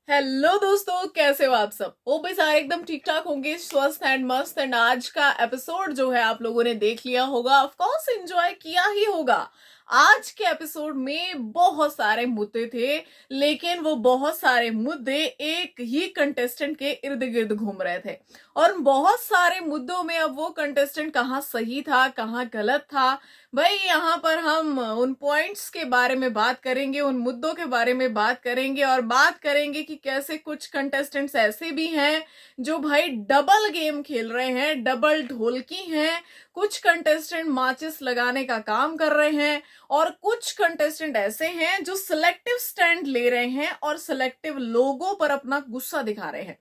Hello दोस्तों, कैसे हो आप सब? ओ भाई, सारे एकदम ठीक ठाक होंगे, स्वस्थ एंड मस्त। एंड आज का एपिसोड जो है आप लोगों ने देख लिया होगा, ऑफ कोर्स एंजॉय किया ही होगा। आज के एपिसोड में बहुत सारे मुद्दे थे, लेकिन वो बहुत सारे मुद्दे एक ही कंटेस्टेंट के इर्द गिर्द घूम रहे थे। और बहुत सारे मुद्दों में अब वो कंटेस्टेंट कहाँ सही था, कहाँ गलत था, भाई यहाँ पर हम उन पॉइंट्स के बारे में बात करेंगे, उन मुद्दों के बारे में बात करेंगे, और बात करेंगे कि कैसे कुछ कंटेस्टेंट्स ऐसे भी हैं जो भाई डबल गेम खेल रहे हैं, डबल ढोलकी हैं। कुछ कंटेस्टेंट माचिस लगाने का काम कर रहे हैं, और कुछ कंटेस्टेंट ऐसे हैं जो सिलेक्टिव स्टैंड ले रहे हैं और सिलेक्टिव लोगों पर अपना गुस्सा दिखा रहे हैं।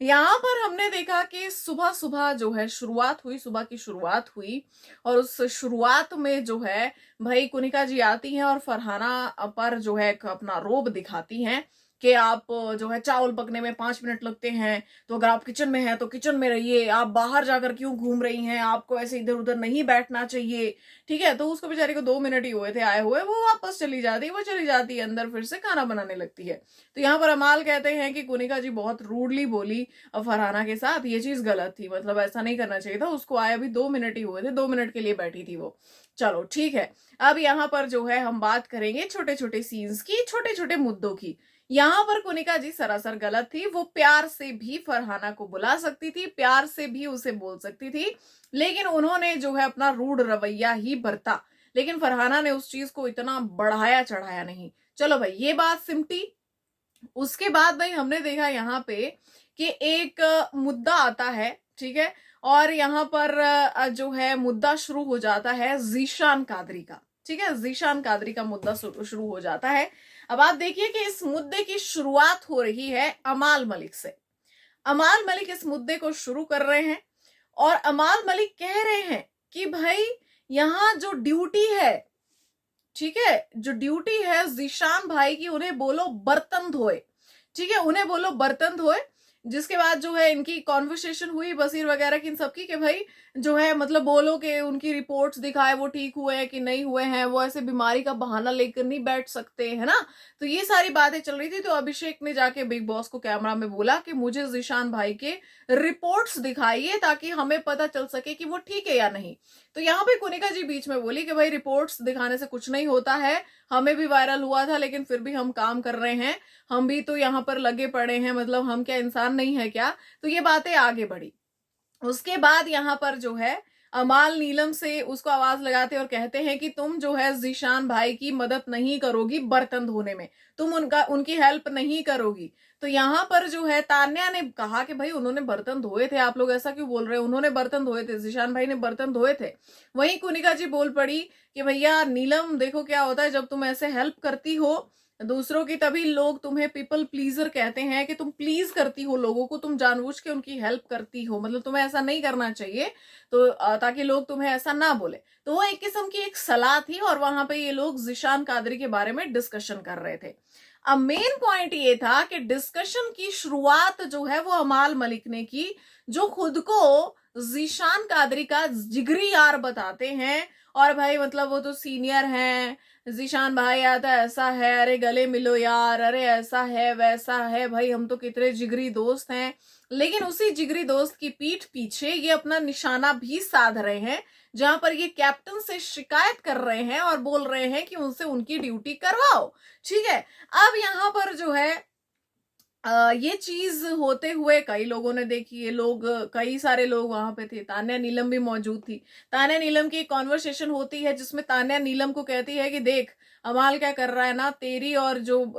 यहाँ पर हमने देखा कि सुबह सुबह जो है शुरुआत हुई, सुबह की शुरुआत हुई, और उस शुरुआत में जो है भाई कुनिका जी आती हैं और फरहाना पर जो है एक अपना रोब दिखाती हैं कि आप जो है चावल पकने में 5 मिनट लगते हैं, तो अगर आप किचन में हैं तो किचन में रहिए, आप बाहर जाकर क्यों घूम रही हैं, आपको ऐसे इधर उधर नहीं बैठना चाहिए। ठीक है, तो उसको बेचारी को 2 मिनट ही हुए थे आए हुए, वो वापस चली जाती है, वो चली जाती है अंदर, फिर से खाना बनाने लगती है। तो यहाँ पर अमाल कहते हैं कि कुनिका जी बहुत रूडली बोली फरहाना के साथ, ये चीज गलत थी, मतलब ऐसा नहीं करना चाहिए था, उसको आए अभी 2 मिनट ही हुए थे, 2 मिनट के लिए बैठी थी वो। चलो ठीक है। अब यहाँ पर जो है हम बात करेंगे छोटे छोटे सीन्स की, छोटे छोटे मुद्दों की। यहाँ पर कुनिका जी सरासर गलत थी, वो प्यार से भी फरहाना को बुला सकती थी, प्यार से भी उसे बोल सकती थी, लेकिन उन्होंने जो है अपना रूड रवैया ही बरता। लेकिन फरहाना ने उस चीज को इतना बढ़ाया चढ़ाया नहीं। चलो भाई, ये बात सिमटी। उसके बाद भाई हमने देखा यहाँ पे कि एक मुद्दा आता है, ठीक है, और यहाँ पर जो है मुद्दा शुरू हो जाता है जीशान कादरी का। ठीक है, जीशान कादरी का मुद्दा शुरू हो जाता है। अब आप देखिए कि इस मुद्दे की शुरुआत हो रही है अमाल मलिक से। अमाल मलिक इस मुद्दे को शुरू कर रहे हैं, और अमाल मलिक कह रहे हैं कि भाई यहाँ जो ड्यूटी है, ठीक है, जो ड्यूटी है जीशान भाई की, उन्हें बोलो बर्तन धोए। ठीक है, उन्हें बोलो बर्तन धोए। जिसके बाद जो है इनकी कॉन्वर्सेशन हुई बसीर वगैरह की, इन सबकी, कि भाई जो है मतलब बोलो कि उनकी रिपोर्ट्स दिखाए वो ठीक हुए हैं कि नहीं हुए हैं, वो ऐसे बीमारी का बहाना लेकर नहीं बैठ सकते, है ना। तो ये सारी बातें चल रही थी। तो अभिषेक ने जाके बिग बॉस को कैमरा में बोला कि मुझे जीशान भाई के रिपोर्ट्स दिखाइए ताकि हमें पता चल सके कि वो ठीक है या नहीं। तो यहाँ पे कुनिका जी बीच में बोली कि भाई रिपोर्ट्स दिखाने से कुछ नहीं होता है, हमें भी वायरल हुआ था लेकिन फिर भी हम काम कर रहे हैं, हम भी तो यहाँ पर लगे पड़े हैं, मतलब हम क्या इंसान नहीं है क्या। तो ये बातें आगे बढ़ी। उसके बाद यहाँ पर जो है अमाल नीलम से उसको आवाज लगाते और कहते हैं कि तुम जो है जीशान भाई की मदद नहीं करोगी बर्तन धोने में, तुम उनकी हेल्प नहीं करोगी। तो यहाँ पर जो है तान्या ने कहा कि भाई उन्होंने बर्तन धोए थे, आप लोग ऐसा क्यों बोल रहे हो, उन्होंने बर्तन धोए थे, जीशान भाई ने बर्तन धोए थे। वहीं कुनिका जी बोल पड़ी कि भैया नीलम देखो क्या होता है, जब तुम ऐसे हेल्प करती हो दूसरों की, तभी लोग तुम्हें पीपल प्लीजर कहते हैं, कि तुम प्लीज करती हो लोगों को, तुम जानबूझ के उनकी हेल्प करती हो, मतलब तुम्हें ऐसा नहीं करना चाहिए। तो ताकि लोग तुम्हें ऐसा ना बोले। तो वो एक किस्म की एक सलाह थी, और वहां पे ये लोग जीशान कादरी के बारे में डिस्कशन कर रहे थे। अब मेन पॉइंट ये था कि डिस्कशन की शुरुआत जो है वो अमाल मलिक ने की, जो खुद को जीशान कादरी का जिगरी यार बताते हैं। और भाई मतलब वो तो सीनियर हैं, जीशान भाई आता ऐसा है, अरे गले मिलो यार, अरे ऐसा है वैसा है, भाई हम तो कितने जिगरी दोस्त हैं। लेकिन उसी जिगरी दोस्त की पीठ पीछे ये अपना निशाना भी साध रहे हैं, जहां पर ये कैप्टन से शिकायत कर रहे हैं और बोल रहे हैं कि उनसे उनकी ड्यूटी करवाओ। ठीक है। अब यहाँ पर जो है ये चीज होते हुए कई लोगों ने देखी, ये लोग कई सारे लोग वहां पे थे, तान्या नीलम भी मौजूद थी। तान्या नीलम की कॉन्वर्सेशन होती है जिसमें तान्या नीलम को कहती है कि देख अमाल क्या कर रहा है ना, तेरी और जो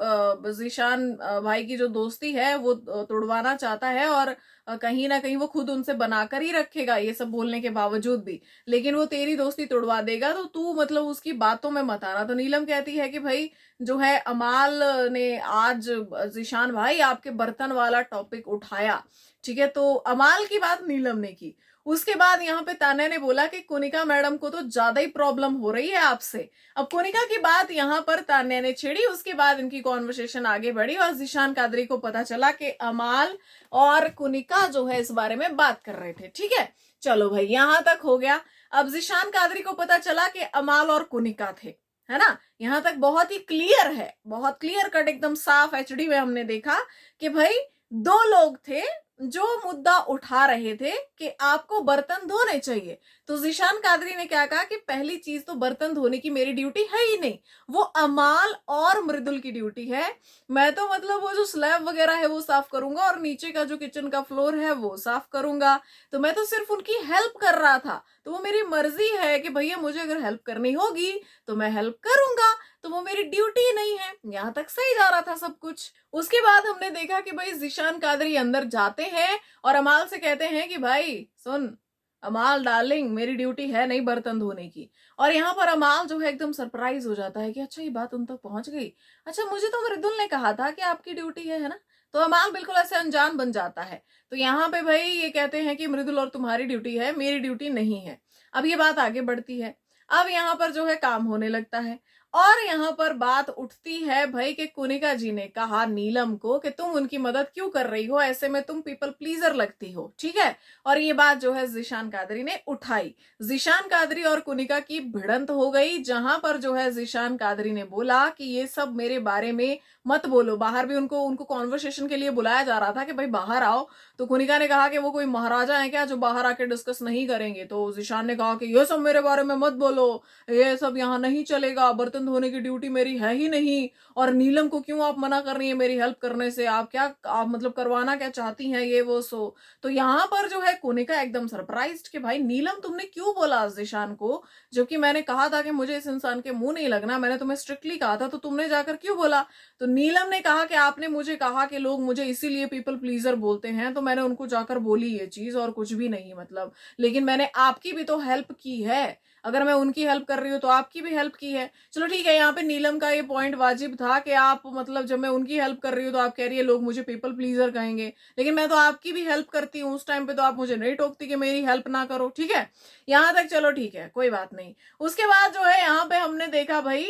जीशान भाई की जो दोस्ती है वो तोड़वाना चाहता है, और कहीं ना कहीं वो खुद उनसे बनाकर ही रखेगा ये सब बोलने के बावजूद भी, लेकिन वो तेरी दोस्ती तोड़वा देगा, तो तू मतलब उसकी बातों में मत आना। तो नीलम कहती है कि भाई जो है अमाल ने आज जीशान भाई आपके बर्तन वाला टॉपिक उठाया, ठीक है, तो अमाल की बात नीलम ने की। उसके बाद यहाँ पे तान्या ने बोला कि कोनिका मैडम को तो ज्यादा ही प्रॉब्लम हो रही है आपसे। अब कोनिका की बात यहाँ पर तान्या ने छेड़ी, उसके बाद इनकी कॉन्वर्सेशन आगे बढ़ी और जीशान कादरी को पता चला कि अमाल और कोनिका जो है इस बारे में बात कर रहे थे। ठीक है, चलो भाई यहां तक हो गया। अब जीशान कादरी को पता चला कि अमाल और कोनिका थे, है ना। यहाँ तक बहुत ही क्लियर है, बहुत क्लियर कट, एकदम साफ एचडी में हमने देखा कि भाई दो लोग थे जो मुद्दा उठा रहे थे कि आपको बर्तन धोने चाहिए। तो ज़ीशान कादरी ने क्या कहा कि पहली चीज तो बर्तन धोने की मेरी ड्यूटी है ही नहीं, वो अमाल और मृदुल की ड्यूटी है। मैं तो मतलब वो जो स्लैब वगैरह है वो साफ करूंगा और नीचे का जो किचन का फ्लोर है वो साफ करूंगा, तो मैं तो सिर्फ उनकी हेल्प कर रहा था। तो वो मेरी मर्जी है कि भैया मुझे अगर हेल्प करनी होगी तो मैं हेल्प करूंगा, तो वो मेरी ड्यूटी नहीं है। यहां तक सही जा रहा था सब कुछ। उसके बाद हमने देखा कि भाई ज़ीशान कादरी अंदर जाते हैं और अमाल से कहते हैं कि भाई सुन अमाल डार्लिंग, मेरी ड्यूटी है नहीं बर्तन धोने की। और यहाँ पर अमाल जो है एकदम सरप्राइज हो जाता है कि अच्छा ये बात उन तक पहुंच गई, अच्छा मुझे तो मृदुल ने कहा था कि आपकी ड्यूटी है ना। तो अमाल बिल्कुल ऐसे अनजान बन जाता है। तो यहाँ पे भाई ये कहते हैं कि मृदुल और तुम्हारी ड्यूटी है, मेरी ड्यूटी नहीं है। अब ये बात आगे बढ़ती है, अब यहाँ पर जो है काम होने लगता है और यहाँ पर बात उठती है भाई कि कुनिका जी ने कहा नीलम को कि तुम उनकी मदद क्यों कर रही हो, ऐसे में तुम पीपल प्लीजर लगती हो, ठीक है। और ये बात जो है ज़ीशान कादरी ने उठाई। ज़ीशान कादरी और कुनिका की भिड़ंत हो गई, जहां पर जो है ज़ीशान कादरी ने बोला कि ये सब मेरे बारे में मत बोलो। बाहर भी उनको उनको कॉन्वर्सेशन के लिए बुलाया जा रहा था कि भाई बाहर आओ। तो कुनिका ने कहा कि वो कोई महाराजा है क्या जो बाहर आके डिस्कस नहीं करेंगे। तो ज़ीशान ने कहा कि ये सब मेरे बारे में मत बोलो, ये सब यहाँ नहीं चलेगा, बर्तन धोने की ड्यूटी मेरी है ही नहीं। और नीलम को क्यों आप मना कर रही है मेरी हेल्प करने से, आप क्या आप मतलब करवाना क्या चाहती हैं ये वो सो। तो यहाँ पर जो है कुनिका एकदम सरप्राइज्ड कि भाई नीलम तुमने क्यों बोला ज़ीशान को, जबकि मैंने कहा था कि मुझे इस इंसान के मुंह नहीं लगना, मैंने तुम्हें स्ट्रिक्टली कहा था, तो तुमने जाकर क्यों बोला। तो नीलम ने कहा कि आपने मुझे कहा कि लोग मुझे इसीलिए पीपल प्लीजर बोलते हैं, तो मैंने उनको जाकर बोली ये चीज और कुछ भी नहीं मतलब, लेकिन मैंने आपकी भी तो हेल्प की है। अगर मैं उनकी हेल्प कर रही हूँ तो आपकी भी हेल्प की है। चलो ठीक है, यहाँ पे नीलम का ये पॉइंट वाजिब था कि आप मतलब जब मैं उनकी हेल्प कर रही हूँ तो आप कह रही है लोग मुझे पीपल प्लीजर कहेंगे, लेकिन मैं तो आपकी भी हेल्प करती हूँ, उस टाइम पे तो आप मुझे नहीं टोकती कि मेरी हेल्प ना करो, ठीक है। यहाँ तक चलो ठीक है, कोई बात नहीं। उसके बाद जो है यहाँ पे हमने देखा भाई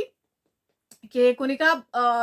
कि कुनिका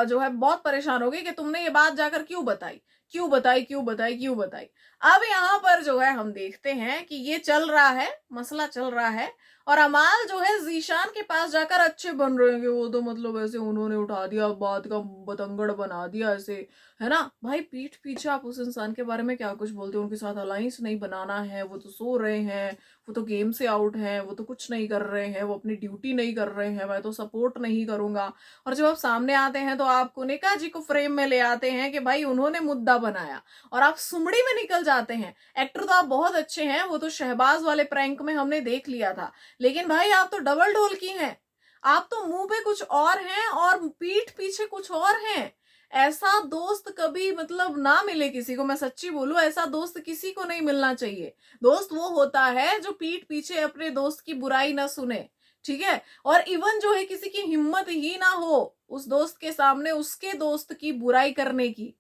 जो है बहुत परेशान हो गई कि तुमने ये बात जाकर क्यों बताई, क्यों बताई, क्यों बताई, क्यों बताई। अब यहाँ पर जो है हम देखते हैं कि ये चल रहा है, मसला चल रहा है और अमाल जो है ज़ीशान के पास जाकर अच्छे बन रहे हैं कि वो तो मतलब ऐसे उन्होंने उठा दिया, बात का बतंगड़ बना दिया ऐसे, है ना। भाई पीठ पीछे आप उस इंसान के बारे में क्या कुछ बोलते हो, उनके साथ अलायंस नहीं बनाना है, वो तो सो रहे हैं, वो तो गेम से आउट हैं, वो तो कुछ नहीं कर रहे हैं, वो अपनी ड्यूटी नहीं कर रहे हैं, मैं तो सपोर्ट नहीं करूंगा। और जब आप सामने आते हैं तो आप कुनिका जी को फ्रेम में ले आते हैं कि भाई उन्होंने मुद्दा बनाया और आप सुमड़ी में निकल जाते हैं। एक्टर तो आप बहुत अच्छे हैं, वो तो शहबाज वाले प्रैंक में हमने देख लिया था, लेकिन भाई आप तो डबल ढोल की हैं। आप तो मुंह पे कुछ और हैं और पीठ पीछे कुछ और हैं। ऐसा दोस्त कभी मतलब ना मिले किसी को, मैं सच्ची बोलूं, ऐसा दोस्त किसी को नहीं मिलना चाहिए। दोस्त वो होता है जो पीठ पीछे अपने दोस्त की बुराई ना सुने, ठीक है। और इवन जो है किसी की हिम्मत ही ना हो उस दोस्त के सामने उसके दोस्त की बुराई करने की,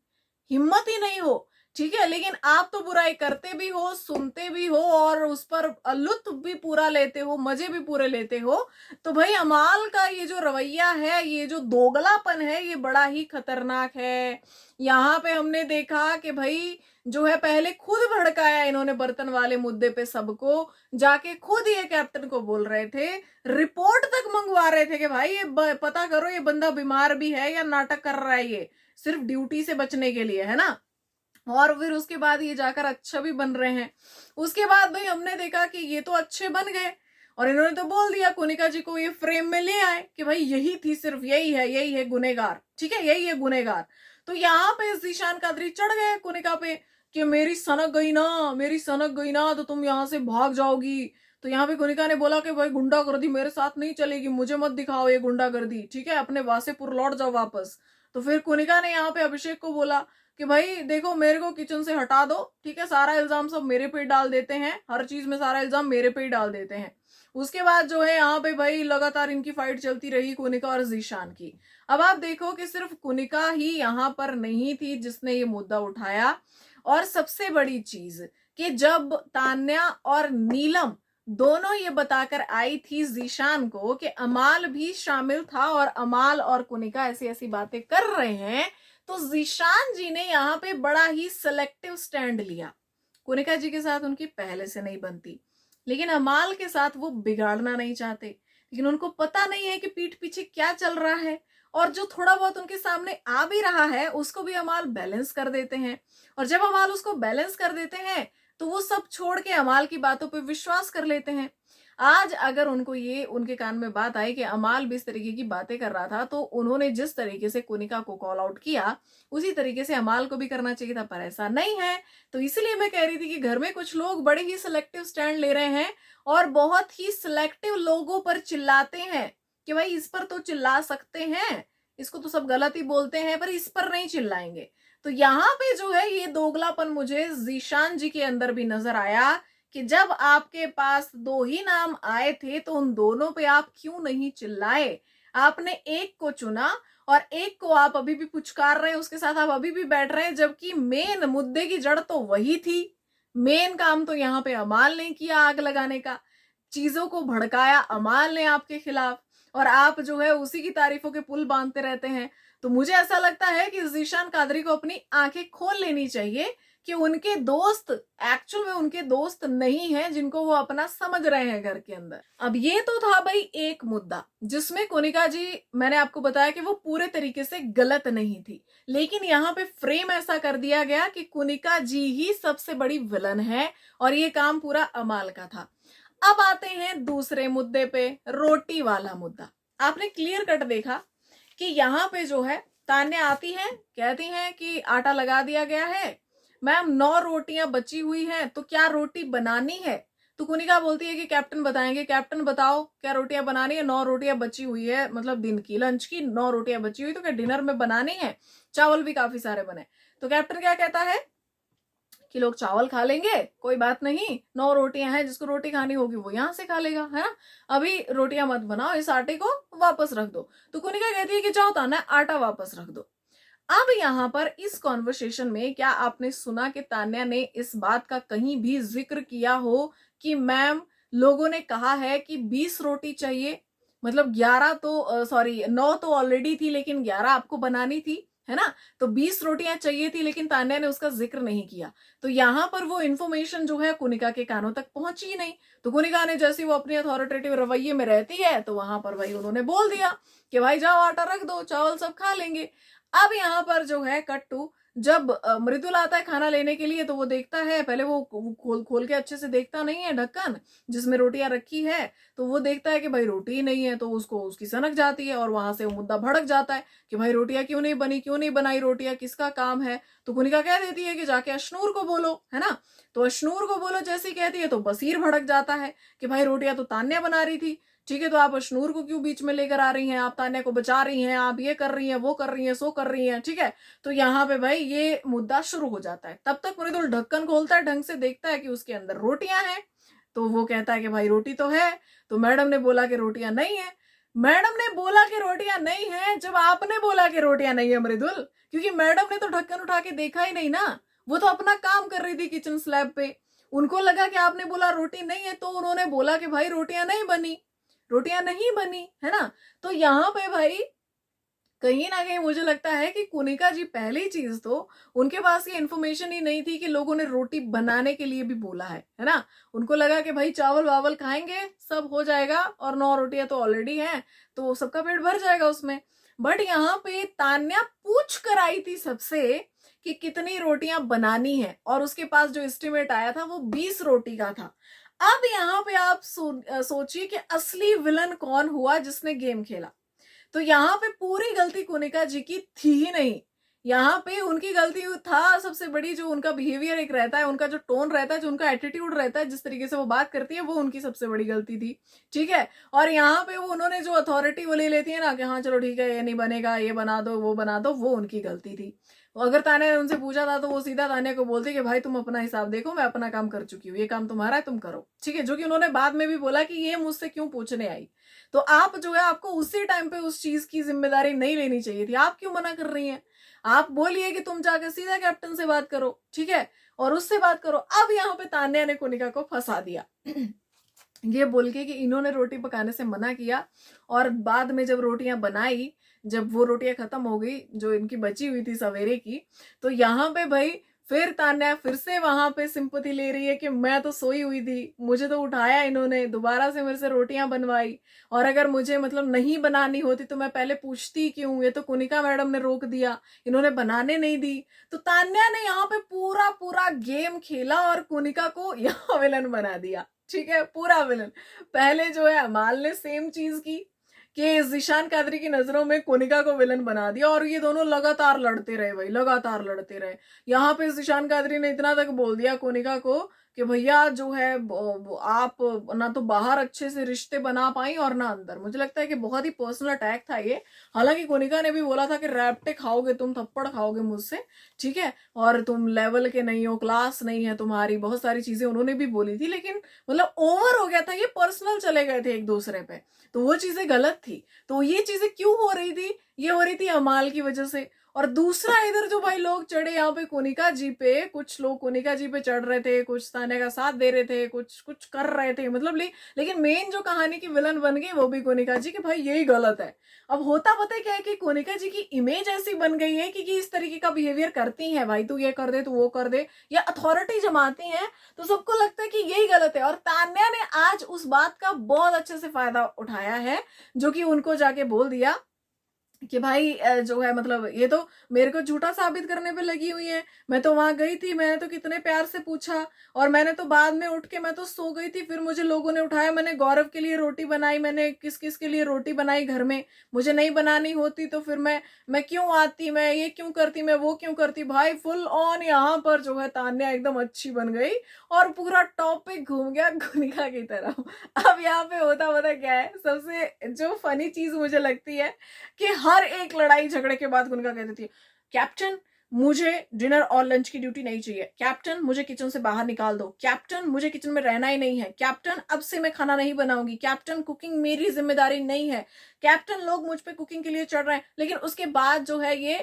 हिम्मत ही नहीं हो, ठीक है। लेकिन आप तो बुराई करते भी हो, सुनते भी हो और उस पर लुत्फ भी पूरा लेते हो, मजे भी पूरे लेते हो। तो भाई अमाल का ये जो रवैया है, ये जो दोगलापन है, ये बड़ा ही खतरनाक है। यहाँ पे हमने देखा कि भाई जो है पहले खुद भड़काया इन्होंने बर्तन वाले मुद्दे पे सबको, जाके खुद ये कैप्टन को बोल रहे थे, रिपोर्ट तक मंगवा रहे थे कि भाई ये पता करो ये बंदा बीमार भी है या नाटक कर रहा है, ये सिर्फ ड्यूटी से बचने के लिए, है ना। और फिर उसके बाद ये जाकर अच्छा भी बन रहे हैं। उसके बाद भाई हमने देखा कि ये तो अच्छे बन गए और इन्होंने तो बोल दिया कुनिका जी को, ये फ्रेम में ले आए कि भाई यही थी, सिर्फ यही है गुनेगार, ठीक है, यही है गुनेगार। तो यहाँ पे ज़ीशान कादरी चढ़ गए कुनिका पे कि मेरी सनक गई ना, मेरी सनक गई ना तो तुम यहाँ से भाग जाओगी। तो यहाँ पे कुनिका ने बोला कि भाई गुंडागर्दी मेरे साथ नहीं चलेगी, मुझे मत दिखाओ ये गुंडागर्दी, ठीक है, अपने वासेपुर लौट जाओ वापस। तो फिर कुनिका ने यहाँ पे अभिषेक को बोला कि भाई देखो मेरे को किचन से हटा दो, ठीक है, सारा इल्जाम सब मेरे पे डाल देते हैं, हर चीज में सारा इल्जाम मेरे पे ही डाल देते हैं। उसके बाद जो है यहाँ पे भाई लगातार इनकी फाइट चलती रही कुनिका और ज़ीशान की। अब आप देखो कि सिर्फ कुनिका ही यहाँ पर नहीं थी जिसने ये मुद्दा उठाया, और सबसे बड़ी चीज कि जब तान्या और नीलम दोनों ये बताकर आई थी ज़ीशान को कि अमाल भी शामिल था और अमाल और कुनिका ऐसी ऐसी बातें कर रहे हैं, तो ज़ीशान जी ने यहाँ पे बड़ा ही सिलेक्टिव स्टैंड लिया। कुनिका जी के साथ उनकी पहले से नहीं बनती, लेकिन अमाल के साथ वो बिगाड़ना नहीं चाहते। लेकिन उनको पता नहीं है कि पीठ पीछे क्या चल रहा है, और जो थोड़ा बहुत उनके सामने आ भी रहा है उसको भी अमाल बैलेंस कर देते हैं। और जब अमाल उसको बैलेंस कर देते हैं तो वो सब छोड़ के अमाल की बातों पे विश्वास कर लेते हैं। आज अगर उनको ये उनके कान में बात आई कि अमाल भी इस तरीके की बातें कर रहा था, तो उन्होंने जिस तरीके से कुनिका को कॉल आउट किया उसी तरीके से अमाल को भी करना चाहिए था, पर ऐसा नहीं है। तो इसलिए मैं कह रही थी कि घर में कुछ लोग बड़े ही सिलेक्टिव स्टैंड ले रहे हैं और बहुत ही सिलेक्टिव लोगों पर चिल्लाते हैं कि भाई इस पर तो चिल्ला सकते हैं, इसको तो सब गलत ही बोलते हैं, पर इस पर नहीं चिल्लाएंगे। तो यहाँ पे जो है ये दोगलापन मुझे जीशान जी के अंदर भी नजर आया कि जब आपके पास दो ही नाम आए थे तो उन दोनों पे आप क्यों नहीं चिल्लाए। आपने एक को चुना और एक को आप अभी भी पुचकार रहे हैं, उसके साथ आप अभी भी बैठ रहे हैं, जबकि मेन मुद्दे की जड़ तो वही थी। मेन काम तो यहाँ पे अमाल ने किया आग लगाने का, चीजों को भड़काया अमाल ने आपके खिलाफ, और आप जो है उसी की तारीफों के पुल बांधते रहते हैं। तो मुझे ऐसा लगता है कि जीशान कादरी को अपनी आंखें खोल लेनी चाहिए कि उनके दोस्त एक्चुअल में उनके दोस्त नहीं हैं जिनको वो अपना समझ रहे हैं घर के अंदर। अब ये तो था भाई एक मुद्दा जिसमें कुनिका जी, मैंने आपको बताया कि वो पूरे तरीके से गलत नहीं थी, लेकिन यहाँ पे फ्रेम ऐसा कर दिया गया कि कुनिका जी ही सबसे बड़ी विलन है और ये काम पूरा अमाल का था। अब आते हैं दूसरे मुद्दे पे, रोटी वाला मुद्दा। आपने क्लियर कट देखा कि यहाँ पे जो है तान्या आती है, कहती हैं कि आटा लगा दिया गया है मैम, 9 रोटियां बची हुई हैं, तो क्या रोटी बनानी है। तो कुनिका बोलती है कि कैप्टन बताएंगे। कैप्टन बताओ क्या रोटियां बनानी है, 9 रोटियां बची हुई है, मतलब दिन की लंच की 9 रोटियां बची हुई, तो क्या डिनर में बनानी है, चावल भी काफी सारे बने। तो कैप्टन क्या कहता है कि लोग चावल खा लेंगे, कोई बात नहीं, 9 रोटियां हैं, जिसको रोटी खानी होगी वो यहां से खा लेगा, है ना, अभी रोटियां मत बनाओ, इस आटे को वापस रख दो। तो कुनिका कहती है कि जाओ तान्या आटा वापस रख दो। अब यहाँ पर इस कॉन्वर्सेशन में क्या आपने सुना कि तान्या ने इस बात का कहीं भी जिक्र किया हो कि मैम लोगों ने कहा है कि 20 रोटी चाहिए, मतलब 11 तो सॉरी 9 तो ऑलरेडी थी लेकिन 11 आपको बनानी थी, है ना, तो 20 रोटियां चाहिए थी, लेकिन तान्या ने उसका जिक्र नहीं किया। तो यहाँ पर वो इन्फॉर्मेशन जो है कुनिका के कानों तक पहुंची ही नहीं। तो कुनिका ने जैसे वो अपनी अथॉरिटेटिव रवैये में रहती है तो वहां पर भाई उन्होंने बोल दिया कि भाई जाओ आटा रख दो, चावल सब खा लेंगे। अब यहाँ पर जो है कट टू, जब मृदुल आता है खाना लेने के लिए तो वो देखता है, पहले वो खोल खोल के अच्छे से देखता नहीं है ढक्कन जिसमें रोटियां रखी है, तो वो देखता है कि भाई रोटी ही नहीं है, तो उसको उसकी सनक जाती है और वहां से वो मुद्दा भड़क जाता है कि भाई रोटियां क्यों नहीं बनी, क्यों नहीं बनाई रोटियां, किसका काम है। तो कुनिका कह देती है कि जाके अशनूर को बोलो, है ना। तो अशनूर को बोलो जैसी कहती है तो बसीर भड़क जाता है कि भाई रोटियां तो तान्या बना रही थी, ठीक है, तो आप अशनूर को क्यों बीच में लेकर आ रही हैं, आप तान्या को बचा रही हैं, आप ये कर रही हैं, वो कर रही हैं, सो कर रही हैं, ठीक है। तो यहाँ पे भाई ये मुद्दा शुरू हो जाता है। तब तक मृदुल ढक्कन खोलता है, ढंग से देखता है कि उसके अंदर रोटियां हैं, तो वो कहता है कि भाई रोटी तो है। तो मैडम ने बोला कि रोटियां नहीं है। मैडम ने बोला कि रोटियां नहीं है जब आपने बोला कि रोटियां नहीं है मृदुल, क्योंकि मैडम ने तो ढक्कन उठा के देखा ही नहीं ना, वो तो अपना काम कर रही थी किचन स्लैब पे। उनको लगा कि आपने बोला रोटी नहीं है, तो उन्होंने बोला कि भाई रोटियां नहीं बनी, रोटियां नहीं बनी, है ना। तो यहाँ पे भाई कहीं ना कहीं मुझे लगता है कि कुनिका जी पहली चीज तो उनके पास ये इन्फॉर्मेशन ही नहीं थी कि लोगों ने रोटी बनाने के लिए भी बोला है ना। उनको लगा कि भाई चावल वावल खाएंगे सब हो जाएगा और 9 रोटियां तो ऑलरेडी हैं तो सबका पेट भर जाएगा उसमें। बट यहाँ पे तान्या पूछ कर आई थी सबसे कि कितनी रोटियां बनानी है, और उसके पास जो एस्टिमेट आया था वो 20 रोटी का था। अब यहाँ पे आप सोचिए कि असली विलन कौन हुआ जिसने गेम खेला। तो यहाँ पे पूरी गलती कुनिका जी की थी ही नहीं, यहाँ पे उनकी गलती था सबसे बड़ी, जो उनका बिहेवियर एक रहता है, उनका जो टोन रहता है, जो उनका एटीट्यूड रहता है, जिस तरीके से वो बात करती है, वो उनकी सबसे बड़ी गलती थी, ठीक है। और यहाँ पे वो उन्होंने जो अथॉरिटी वो ले लेती है ना कि हाँ चलो ठीक है ये नहीं बनेगा, ये बना दो, वो बना दो, वो उनकी गलती थी। अगर तान्या ने उनसे पूछा था तो वो सीधा तान्या को बोलती कि भाई तुम अपना हिसाब देखो, मैं अपना काम कर चुकी हूँ, ये काम तुम्हारा है तुम करो, ठीक है। जो कि उन्होंने बाद में भी बोला कि ये मुझसे क्यों पूछने आई। तो आप जो है आपको उसी टाइम पे उस चीज की जिम्मेदारी नहीं लेनी चाहिए थी, आप क्यों मना कर रही हैं। आप बोलिए कि तुम जाकर सीधा कैप्टन से बात करो, ठीक है, और उससे बात करो। अब यहाँ पे तान्या ने कुनिका को फंसा दिया ये बोल के कि इन्होंने रोटी पकाने से मना किया, और बाद में जब रोटियां बनाई, जब वो रोटियां खत्म हो गई जो इनकी बची हुई थी सवेरे की, तो यहाँ पे भाई फिर तान्या फिर से वहां पे सिंपैथी ले रही है कि मैं तो सोई हुई थी, मुझे तो उठाया इन्होंने, दोबारा से मेरे से रोटियां बनवाई, और अगर मुझे मतलब नहीं बनानी होती तो मैं पहले पूछती क्यों, ये तो कुनिका मैडम ने रोक दिया, इन्होंने बनाने नहीं दी। तो तान्या ने यहाँ पे पूरा पूरा गेम खेला और कुनिका को यहाँ विलन बना दिया। ठीक है, पूरा विलन। पहले जो है अमाल ने सेम चीज की कि जिशान कादरी की नजरों में कोनिका को विलन बना दिया, और ये दोनों लगातार लड़ते रहे भाई, लगातार लड़ते रहे। यहाँ पे जिशान कादरी ने इतना तक बोल दिया कोनिका को कि भैया जो है आप ना तो बाहर अच्छे से रिश्ते बना पाई और ना अंदर। मुझे लगता है कि बहुत ही पर्सनल अटैक था ये। हालांकि कोनिका ने भी बोला था कि रैप्टे खाओगे तुम, थप्पड़ खाओगे मुझसे, ठीक है, और तुम लेवल के नहीं हो, क्लास नहीं है तुम्हारी, बहुत सारी चीजें उन्होंने भी बोली थी, लेकिन मतलब ओवर हो गया था, ये पर्सनल चले गए थे एक दूसरे पे, तो वो चीजें गलत थी। तो ये चीजें क्यों हो रही थी, ये हो रही थी अमाल की वजह से। और दूसरा इधर जो भाई लोग चढ़े यहाँ पे कोनिका जी पे, कुछ लोग कोनिका जी पे चढ़ रहे थे, कुछ तान्या का साथ दे रहे थे, कुछ कुछ कर रहे थे, मतलब लेकिन मेन जो कहानी की विलन बन गई वो भी कोनिका जी कि भाई यही गलत है। अब होता पता है क्या है कि कोनिका जी की इमेज ऐसी बन गई है कि इस तरीके का बिहेवियर करती है, भाई तू ये कर दे, तू वो कर दे, या अथॉरिटी जमाती है, तो सबको लगता है कि यही गलत है। और तान्या ने आज उस बात का बहुत अच्छे से फायदा उठाया है, जो कि उनको जाके बोल दिया कि भाई जो है मतलब ये तो मेरे को झूठा साबित करने पे लगी हुई है। मैं तो वहां गई थी, मैंने तो कितने प्यार से पूछा, और मैंने तो बाद में उठ के मैं तो सो गई थी, फिर मुझे लोगों ने उठाया, मैंने गौरव के लिए रोटी बनाई, मैंने किस किस के लिए रोटी बनाई घर में, मुझे नहीं बनानी होती तो फिर मैं क्यों आती, मैं ये क्यों करती, मैं वो क्यों करती। भाई फुल ऑन यहाँ पर जो है तान्या एकदम अच्छी बन गई और पूरा टॉपिक घूम गया गुनिका की तरफ। अब यहाँ पे होता क्या है, सबसे जो फनी चीज मुझे लगती है कि हर एक लड़ाई झगड़े के बाद उनका कह देती है, कैप्टन मुझे डिनर और लंच की ड्यूटी नहीं चाहिए, कैप्टन मुझे किचन से बाहर निकाल दो, कैप्टन मुझे किचन में रहना ही नहीं है, कैप्टन अब से मैं खाना नहीं बनाऊंगी, कैप्टन कुकिंग मेरी जिम्मेदारी नहीं है, कैप्टन लोग मुझ पे कुकिंग के लिए चढ़ रहे हैं। लेकिन उसके बाद जो है ये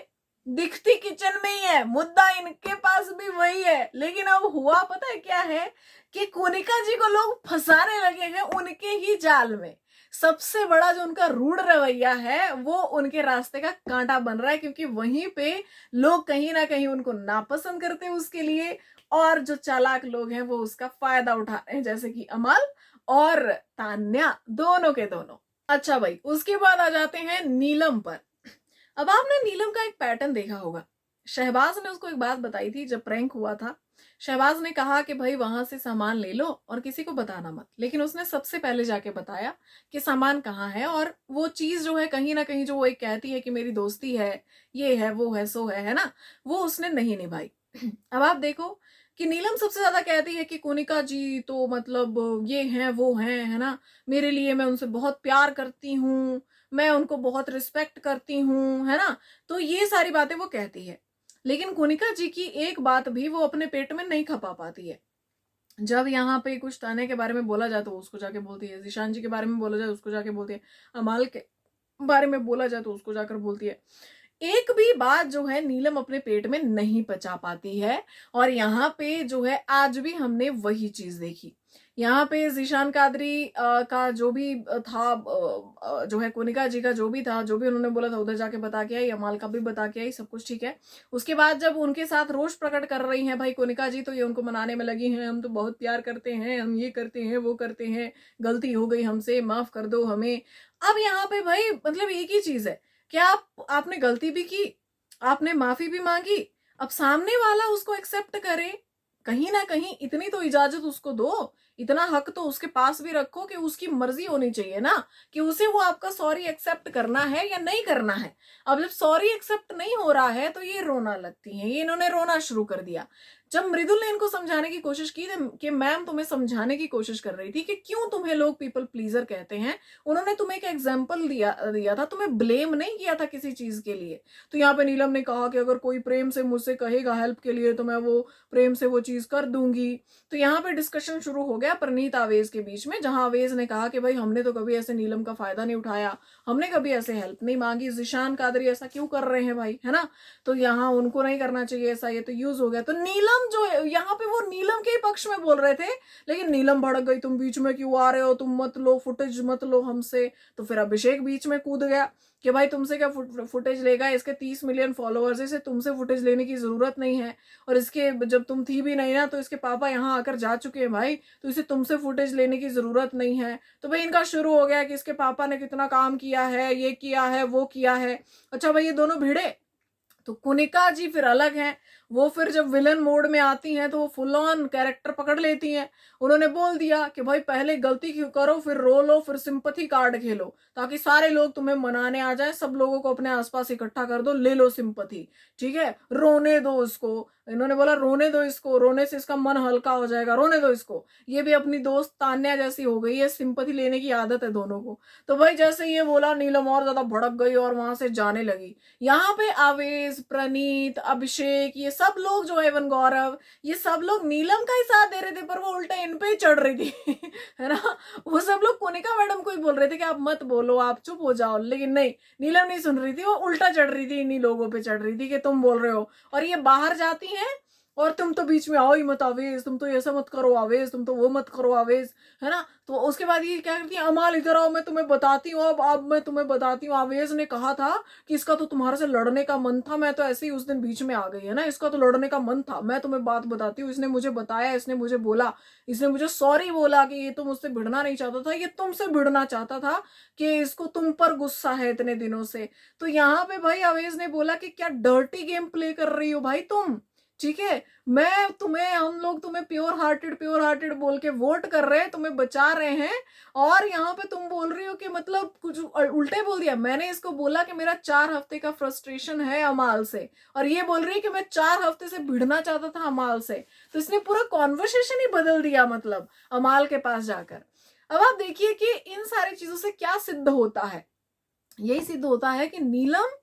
दिखती किचन में ही है, मुद्दा इनके पास भी वही है। लेकिन अब हुआ पता है क्या है कि कोनिका जी को लोग फंसाने लगे हैं उनके ही जाल में। सबसे बड़ा जो उनका रूढ़ रवैया है वो उनके रास्ते का कांटा बन रहा है, क्योंकि वहीं पे लोग कहीं ना कहीं उनको नापसंद करते हैं उसके लिए, और जो चालाक लोग हैं वो उसका फायदा उठा रहे हैं, जैसे कि अमल और तान्या, दोनों के दोनों। अच्छा भाई, उसके बाद आ जाते हैं नीलम पर। अब आपने नीलम का एक पैटर्न देखा होगा। शहबाज ने उसको एक बात बताई थी जब प्रैंक हुआ था। शहबाज ने कहा कि भाई वहां से सामान ले लो और किसी को बताना मत, लेकिन उसने सबसे पहले जाके बताया कि सामान कहाँ है, और वो चीज जो है कहीं ना कहीं जो वो एक कहती है कि मेरी दोस्ती है, ये है वो है सो है ना, वो उसने नहीं निभाई। अब आप देखो कि नीलम सबसे ज्यादा कहती है कि कोनिका जी तो मतलब ये हैं वो हैं, है ना, मेरे लिए मैं उनसे बहुत प्यार करती हूँ, मैं उनको बहुत रिस्पेक्ट करती हूँ, है ना, तो ये सारी बातें वो कहती है। लेकिन कोनिका जी की एक बात भी वो अपने पेट में नहीं खपा पाती है। जब यहाँ पे कुछ तान्या के बारे में बोला जाए तो उसको जाके बोलती है, जीशान जी के बारे में बोला जाए उसको जाके बोलती है, अमाल के बारे में बोला जाए तो उसको जाकर बोलती है। एक भी बात जो है नीलम अपने पेट में नहीं पचा पाती है, और यहाँ पे जो है आज भी हमने वही चीज देखी। यहाँ पे जीशान कादरी का जो भी था, जो है कोनिका जी का जो भी था, जो भी उन्होंने बोला था उधर जाके बता के आई, अमाल का भी बता के आई, सब कुछ ठीक है। उसके बाद जब उनके साथ रोष प्रकट कर रही हैं भाई कोनिका जी, तो ये उनको मनाने में लगी हैं, हम तो बहुत प्यार करते हैं, हम ये करते हैं वो करते हैं, गलती हो गई हमसे, माफ कर दो हमें। अब यहाँ पे भाई मतलब एक ही चीज है, क्या आपने गलती भी की, आपने माफी भी मांगी, अब सामने वाला उसको एक्सेप्ट करे, कहीं ना कहीं इतनी तो इजाजत उसको दो, इतना हक तो उसके पास भी रखो कि उसकी मर्जी होनी चाहिए ना, कि उसे वो आपका सॉरी एक्सेप्ट करना है या नहीं करना है। अब जब सॉरी एक्सेप्ट नहीं हो रहा है तो ये रोना लगती है, ये इन्होंने रोना शुरू कर दिया। जब मृदुल ने इनको समझाने की कोशिश की कि मैम तुम्हें समझाने की कोशिश कर रही थी कि क्यों तुम्हें लोग पीपल प्लीजर कहते हैं, उन्होंने तुम्हें एक एग्जाम्पल दिया था, तुम्हें ब्लेम नहीं किया था किसी चीज के लिए। तो यहाँ पे नीलम ने कहा कि अगर कोई प्रेम से मुझसे कहेगा हेल्प के लिए तो मैं वो प्रेम से वो चीज कर दूंगी। तो यहाँ पे डिस्कशन शुरू हो गया प्रनीत आवेज के बीच में, जहां आवेज ने कहा कि भाई हमने तो कभी ऐसे नीलम का फायदा नहीं उठाया, हमने कभी ऐसे हेल्प नहीं मांगी, जिशान कादरी ऐसा क्यों कर रहे हैं भाई, है ना, तो यहाँ उनको नहीं करना चाहिए ऐसा, ये तो यूज हो गया। तो नीलम जो यहाँ पे वो नीलम के पक्ष में बोल रहे थे, लेकिन नीलम भड़क गई, तुम बीच में क्यों आ रहे हो, तुम मत लो फुटेज, मत लो हमसे। तो फिर अभिषेक बीच में कूद गया कि भाई तुमसे क्या फुटेज लेगा, इसके 30 मिलियन फॉलोअर्स, इसे तुमसे फुटेज लेने की जरूरत नहीं है, और इसके जब तुम थी भी नहीं ना तो इसके पापा यहाँ आकर जा चुके हैं भाई, तो इसे तुमसे फुटेज लेने की जरूरत नहीं है। तो भाई इनका शुरू हो गया कि इसके पापा ने कितना काम किया है, ये किया है, वो किया है। अच्छा भाई ये दोनों भिड़े, तो कुनिका जी फिर अलग हैं। वो फिर जब विलन मोड में आती हैं तो वो फुल ऑन कैरेक्टर पकड़ लेती हैं। उन्होंने बोल दिया कि भाई पहले गलती क्यों करो, फिर रो लो, फिर सिंपथी कार्ड खेलो, ताकि सारे लोग तुम्हें मनाने आ जाए, सब लोगों को अपने आसपास इकट्ठा कर दो, ले लो सिंपथी, ठीक है, रोने दो उसको। इन्होंने बोला रोने दो इसको, रोने से इसका मन हल्का हो जाएगा, रोने दो इसको। ये भी अपनी दोस्त तान्या जैसी हो गई है, सिंपथी लेने की आदत है दोनों को। तो भाई जैसे ये बोला, नीलम और ज्यादा भड़क गई और वहां से जाने लगी। यहाँ पे आवेश, प्रणीत, अभिषेक, ये सब लोग जो है, एवं गौरव, ये सब लोग नीलम का ही साथ दे रहे थे, पर वो उल्टा इन पे ही चढ़ रही थी है ना। वो सब लोग कोनिका मैडम को ही बोल रहे थे कि आप मत बोलो, आप चुप हो जाओ, लेकिन नहीं, नीलम नहीं सुन रही थी, वो उल्टा चढ़ रही थी, इन्हीं लोगों पे चढ़ रही थी कि तुम बोल रहे हो, और ये बाहर जाती हैं और तुम तो बीच में आओ ही मत आवेश, तुम तो ऐसा मत करो आवेश, तुम तो वो मत करो आवेश, है ना। तो उसके बाद ये क्या करती है, अमाल इधर आओ, मैं तुम्हें बताती हूँ, अब मैं तुम्हें बताती हूँ, आवेश ने कहा था कि इसका तो तुम्हारे से लड़ने का मन था, मैं तो ऐसे ही उस दिन बीच में आ गई, है ना, इसका तो लड़ने का मन था, मैं तुम्हें बात बताती हूँ, इसने मुझे बताया, इसने मुझे बोला, इसने मुझे सॉरी बोला कि ये तो मुझसे भिड़ना नहीं चाहता था, ये तुमसे भिड़ना चाहता था, कि इसको तुम पर गुस्सा है इतने दिनों से। तो यहाँ पे भाई आवेश ने बोला कि क्या डर्टी गेम प्ले कर रही हो भाई तुम, ठीक है, मैं तुम्हें, हम लोग तुम्हें प्योर हार्टेड बोल के वोट कर रहे हैं, तुम्हें बचा रहे हैं, और यहाँ पे तुम बोल रही हो कि मतलब कुछ उल्टे बोल दिया। मैंने इसको बोला कि मेरा 4 हफ्ते का फ्रस्ट्रेशन है अमाल से, और ये बोल रही है कि मैं 4 हफ्ते से भिड़ना चाहता था अमाल से। तो इसने पूरा कॉन्वर्सेशन ही बदल दिया, मतलब अमाल के पास जाकर। अब आप देखिए कि इन सारी चीजों से क्या सिद्ध होता है, यही सिद्ध होता है कि नीलम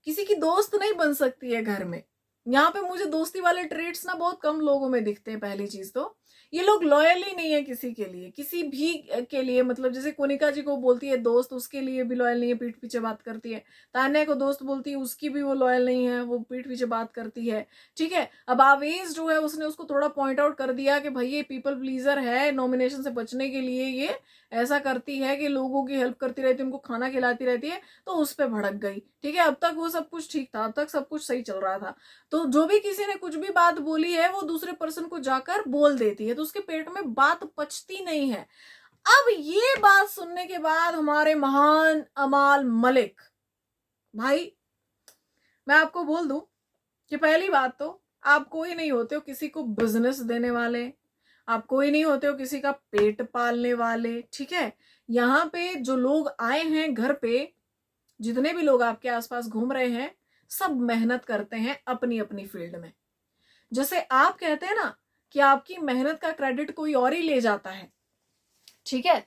किसी की दोस्त नहीं बन सकती है घर में। यहाँ पे मुझे दोस्ती वाले ट्रेट्स ना बहुत कम लोगों में दिखते हैं। पहली चीज तो ये लोग लॉयल ही नहीं है किसी के लिए, किसी भी के लिए, मतलब जैसे कोनिका जी को बोलती है दोस्त, उसके लिए भी लॉयल नहीं है, पीठ पीछे बात करती है। तान्या को दोस्त बोलती है, उसकी भी वो लॉयल नहीं है, वो पीठ पीछे बात करती है, ठीक है। अब आवेश जो है उसने उसको थोड़ा पॉइंट आउट कर दिया कि भाई ये पीपल प्लीजर है, नॉमिनेशन से बचने के लिए ये ऐसा करती है कि लोगों की हेल्प करती रहती है, उनको खाना खिलाती रहती है, तो उस पर भड़क गई, ठीक है। अब तक वो सब कुछ ठीक था, अब तक सब कुछ सही चल रहा था। तो जो भी किसी ने कुछ भी बात बोली है वो दूसरे पर्सन को जाकर बोल देती है, तो उसके पेट में बात पचती नहीं है। अब ये बात सुनने के बाद हमारे महान अमाल मलिक भाई, मैं आपको बोल दूं कि पहली बात तो आप कोई नहीं होते हो किसी को बिजनेस देने वाले, आप कोई नहीं होते हो किसी का पेट पालने वाले, ठीक है। यहाँ पे जो लोग आए हैं घर पे, जितने भी लोग आपके आसपास घूम रहे हैं, सब मेहनत करते हैं अपनी अपनी फील्ड में। जैसे आप कहते हैं ना कि आपकी मेहनत का क्रेडिट कोई और ही ले जाता है, ठीक है,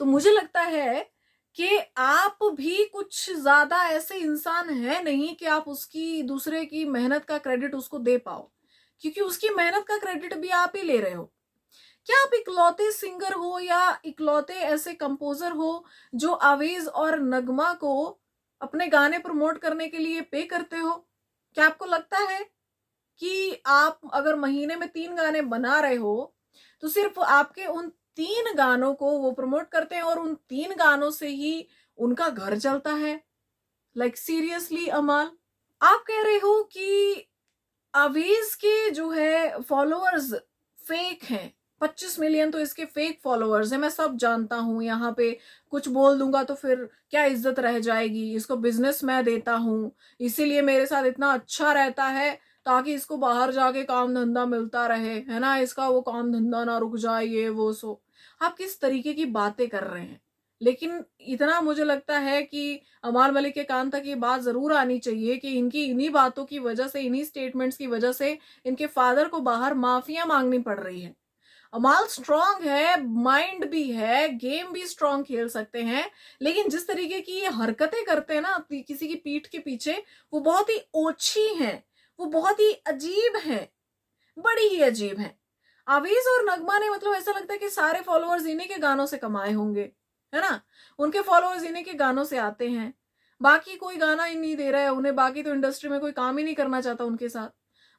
तो मुझे लगता है कि आप भी कुछ ज्यादा ऐसे इंसान है नहीं कि आप उसकी, दूसरे की मेहनत का क्रेडिट उसको दे पाओ, क्योंकि उसकी मेहनत का क्रेडिट भी आप ही ले रहे हो। क्या आप इकलौते सिंगर हो या इकलौते ऐसे कंपोजर हो जो आवेज और नगमा को अपने गाने प्रमोट करने के लिए पे करते हो? क्या आपको लगता है कि आप अगर महीने में 3 गाने बना रहे हो तो सिर्फ आपके उन 3 गानों को वो प्रमोट करते हैं और उन 3 गानों से ही उनका घर चलता है? लाइक सीरियसली अमाल, आप कह रहे हो कि आवेज के जो है फॉलोअर्स फेक हैं, 25 मिलियन तो इसके फेक फॉलोअर्स हैं, मैं सब जानता हूं। यहाँ पे कुछ बोल दूंगा तो फिर क्या इज्जत रह जाएगी, इसको बिजनेस मैं देता हूं, इसीलिए मेरे साथ इतना अच्छा रहता है, ताकि इसको बाहर जाके काम धंधा मिलता रहे, है ना, इसका वो काम धंधा ना रुक जाए, ये वो सो। आप किस तरीके की बातें कर रहे हैं? लेकिन इतना मुझे लगता है कि अमाल मलिक के कान तक ये बात जरूर आनी चाहिए कि इनकी इन्हीं बातों की वजह से, इन्हीं स्टेटमेंट्स की वजह से इनके फादर को बाहर माफिया मांगनी पड़ रही है। अमाल स्ट्रांग है, माइंड भी है, गेम भी स्ट्रांग खेल सकते हैं, लेकिन जिस तरीके की ये हरकतें करते हैं ना किसी की पीठ के पीछे, वो बहुत ही ओछी हैं, वो बहुत ही अजीब हैं, बड़ी ही अजीब हैं। आवेज और नगमा ने मतलब ऐसा लगता है कि सारे फॉलोअर्स इन्हीं के गानों से कमाए होंगे, है ना, उनके फॉलोअर्स इन्हीं के गानों से आते हैं, बाकी कोई गाना ही नहीं दे रहा है उन्हें, बाकी तो इंडस्ट्री में कोई काम ही नहीं करना चाहता उनके साथ।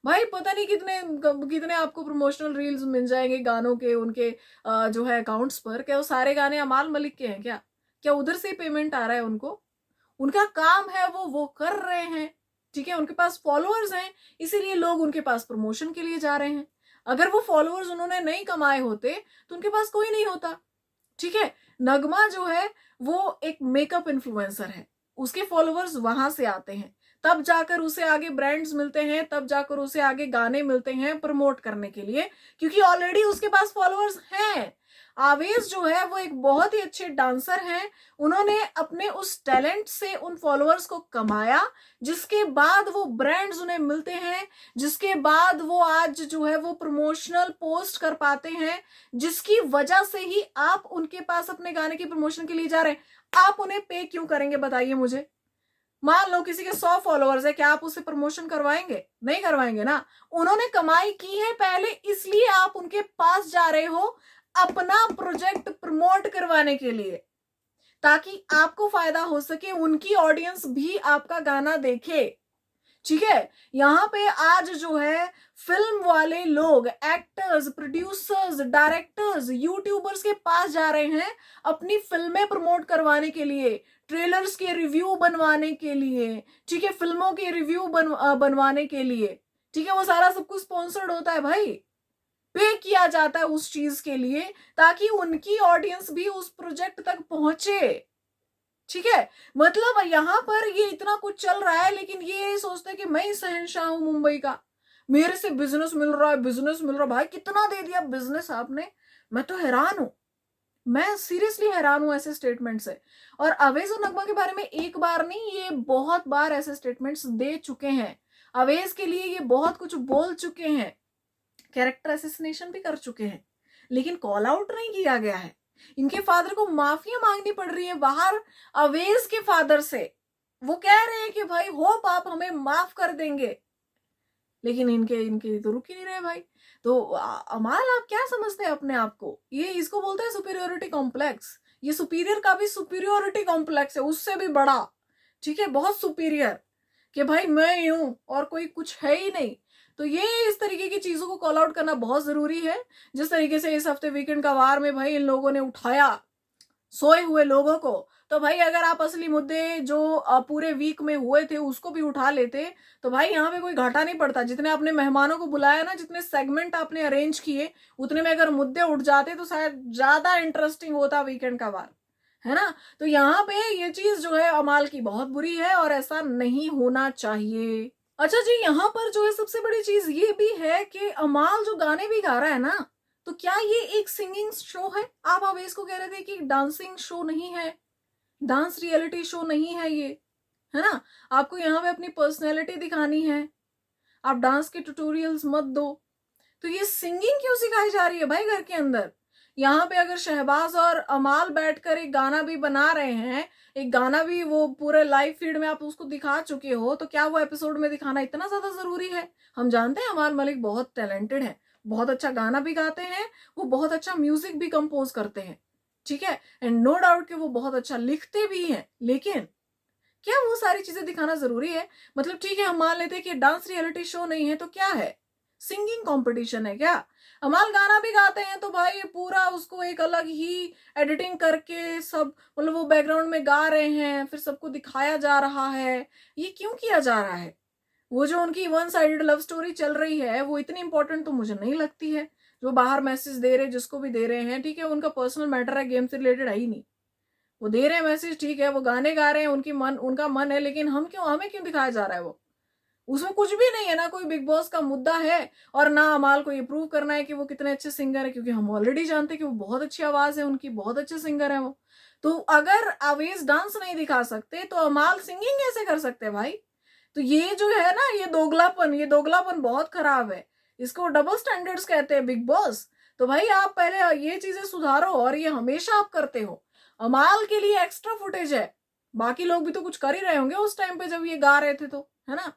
भाई पता नहीं कितने कितने आपको प्रमोशनल रील्स मिल जाएंगे गानों के, उनके जो है अकाउंट्स पर। क्या वो सारे गाने अमाल मलिक के हैं क्या? क्या उधर से पेमेंट आ रहा है उनको? उनका काम है वो कर रहे हैं, ठीक है, उनके पास फॉलोअर्स हैं, इसीलिए लोग उनके पास प्रमोशन के लिए जा रहे हैं। अगर वो फॉलोअर्स उन्होंने नहीं कमाए होते तो उनके पास कोई नहीं होता, ठीक है। नगमा जो है वो एक मेकअप इन्फ्लुएंसर है, उसके फॉलोअर्स वहां से आते हैं, तब जाकर उसे आगे ब्रांड्स मिलते हैं, तब जाकर उसे आगे गाने मिलते हैं प्रमोट करने के लिए, क्योंकि ऑलरेडी उसके पास फॉलोअर्स हैं। आवेश जो है वो एक बहुत ही अच्छे डांसर हैं, उन्होंने अपने उस टैलेंट से उन फॉलोअर्स को कमाया, जिसके बाद वो ब्रांड्स उन्हें मिलते हैं, जिसके बाद वो आज जो है वो प्रमोशनल पोस्ट कर पाते हैं, जिसकी वजह से ही आप उनके पास अपने गाने की प्रमोशन के लिए जा रहे हैं। आप उन्हें पे क्यों करेंगे बताइए मुझे? मान लो किसी के 100 फॉलोअर्स है, क्या आप उससे प्रमोशन करवाएंगे? नहीं करवाएंगे ना। उन्होंने कमाई की है पहले, इसलिए आप उनके पास जा रहे हो अपना प्रोजेक्ट प्रमोट करवाने के लिए, ताकि आपको फायदा हो सके, उनकी ऑडियंस भी आपका गाना देखे, ठीक है। यहाँ पे आज जो है फिल्म वाले लोग, एक्टर्स, प्रोड्यूसर्स, डायरेक्टर्स, यूट्यूबर्स के पास जा रहे हैं अपनी फिल्में प्रमोट करवाने के लिए, ट्रेलर्स के रिव्यू बनवाने के लिए, ठीक है, फिल्मों के रिव्यू बनवाने के लिए, ठीक है। वो सारा सब कुछ स्पॉन्सर्ड होता है भाई, पे किया जाता है उस चीज के लिए, ताकि उनकी ऑडियंस भी उस प्रोजेक्ट तक पहुंचे, ठीक है। मतलब यहाँ पर ये इतना कुछ चल रहा है, लेकिन ये सोचते हैं कि मैं ही शहंशाह हूं मुंबई का, मेरे से बिजनेस मिल रहा है, बिजनेस मिल रहा है। भाई कितना दे दिया बिजनेस आपने, मैं तो हैरान हूं, मैं सीरियसली हैरान हूं ऐसे स्टेटमेंट से। और अवेज और नगमा के बारे में एक बार नहीं, ये बहुत बार ऐसे स्टेटमेंट्स दे चुके हैं, अवेज के लिए ये बहुत कुछ बोल चुके हैं, कैरेक्टर असैसिनेशन भी कर चुके हैं, लेकिन कॉल आउट नहीं किया गया है। इनके फादर को माफिया मांगनी पड़ रही है बाहर अवेज के फादर से, वो कह रहे हैं कि भाई होप आप हमें माफ कर देंगे, लेकिन इनके तो रुक ही नहीं रहे भाई। तो अमाल आप क्या समझते हैं अपने आप को? ये इसको बोलते हैं सुपीरियोरिटी कॉम्प्लेक्स। ये सुपीरियर का भी सुपीरियोरिटी कॉम्प्लेक्स है, उससे भी बड़ा, ठीक है, बहुत सुपीरियर, कि भाई मैं ही हूं और कोई कुछ है ही नहीं। तो ये इस तरीके की चीजों को कॉल आउट करना बहुत जरूरी है। जिस तरीके से इस हफ्ते वीकेंड का वार में भाई इन लोगों ने उठाया सोए हुए लोगों को, तो भाई अगर आप असली मुद्दे जो पूरे वीक में हुए थे उसको भी उठा लेते तो भाई यहाँ पे कोई घाटा नहीं पड़ता। जितने आपने मेहमानों को बुलाया ना, जितने सेगमेंट आपने अरेंज किए, उतने में अगर मुद्दे उठ जाते तो शायद ज्यादा इंटरेस्टिंग होता वीकेंड का वार, है ना। तो यहाँ पे ये चीज जो है अमाल की बहुत बुरी है और ऐसा नहीं होना चाहिए। अच्छा जी, यहाँ पर जो है सबसे बड़ी चीज ये भी है कि अमाल जो गाने भी गा रहा है ना, तो क्या ये एक सिंगिंग शो है? आप अवेश को कह रहे थे कि डांसिंग शो नहीं है, डांस रियलिटी शो नहीं है ये, है ना। आपको यहाँ पे अपनी पर्सनैलिटी दिखानी है, आप डांस के ट्यूटोरियल्स मत दो। तो ये सिंगिंग क्यों सिखाई जा रही है भाई घर के अंदर? यहाँ पे अगर शहबाज और अमाल बैठकर एक गाना भी बना रहे हैं, एक गाना भी वो पूरे लाइव फीड में आप उसको दिखा चुके हो, तो क्या वो एपिसोड में दिखाना इतना ज्यादा जरूरी है? हम जानते हैं अमाल मलिक बहुत टैलेंटेड है, बहुत अच्छा गाना भी गाते हैं, वो बहुत अच्छा म्यूजिक भी कंपोज करते हैं, ठीक है, एंड नो डाउट कि वो बहुत अच्छा लिखते भी हैं, लेकिन क्या वो सारी चीजें दिखाना जरूरी है? मतलब ठीक है, हम मान लेते हैं कि डांस रियलिटी शो नहीं है तो क्या है, सिंगिंग कंपटीशन है क्या? अमाल गाना भी गाते हैं तो भाई पूरा उसको एक अलग ही एडिटिंग करके सब, मतलब वो बैकग्राउंड में गा रहे हैं, फिर सबको दिखाया जा रहा है, ये क्यों किया जा रहा है? वो जो उनकी वन साइडेड लव स्टोरी चल रही है वो इतनी इंपॉर्टेंट तो मुझे नहीं लगती है। जो बाहर मैसेज दे रहे, जिसको भी दे रहे हैं, ठीक है, उनका पर्सनल मैटर है, गेम से रिलेटेड है ही नहीं, वो दे रहे हैं मैसेज, ठीक है, वो गाने गा रहे हैं, उनका मन है, लेकिन हमें क्यों दिखाया जा रहा है? वो उसमें कुछ भी नहीं है ना, कोई बिग बॉस का मुद्दा है और ना अमाल को ये प्रूव करना है कि वो कितने अच्छे सिंगर है, क्योंकि हम ऑलरेडी जानते हैं कि वो बहुत अच्छी आवाज है उनकी, बहुत अच्छे सिंगर है वो। तो अगर अवेश डांस नहीं दिखा सकते तो अमाल सिंगिंग कैसे कर सकते हैं भाई? तो ये जो है ना, ये दोगलापन बहुत खराब है, इसको डबल स्टैंडर्ड्स कहते हैं बिग बॉस। तो भाई आप पहले ये चीजें सुधारो, और ये हमेशा आप करते हो। अमाल के लिए एक्स्ट्रा फुटेज है, बाकी लोग भी तो कुछ कर ही रहे होंगे उस टाइम पे जब ये गा रहे थे, तो है ना।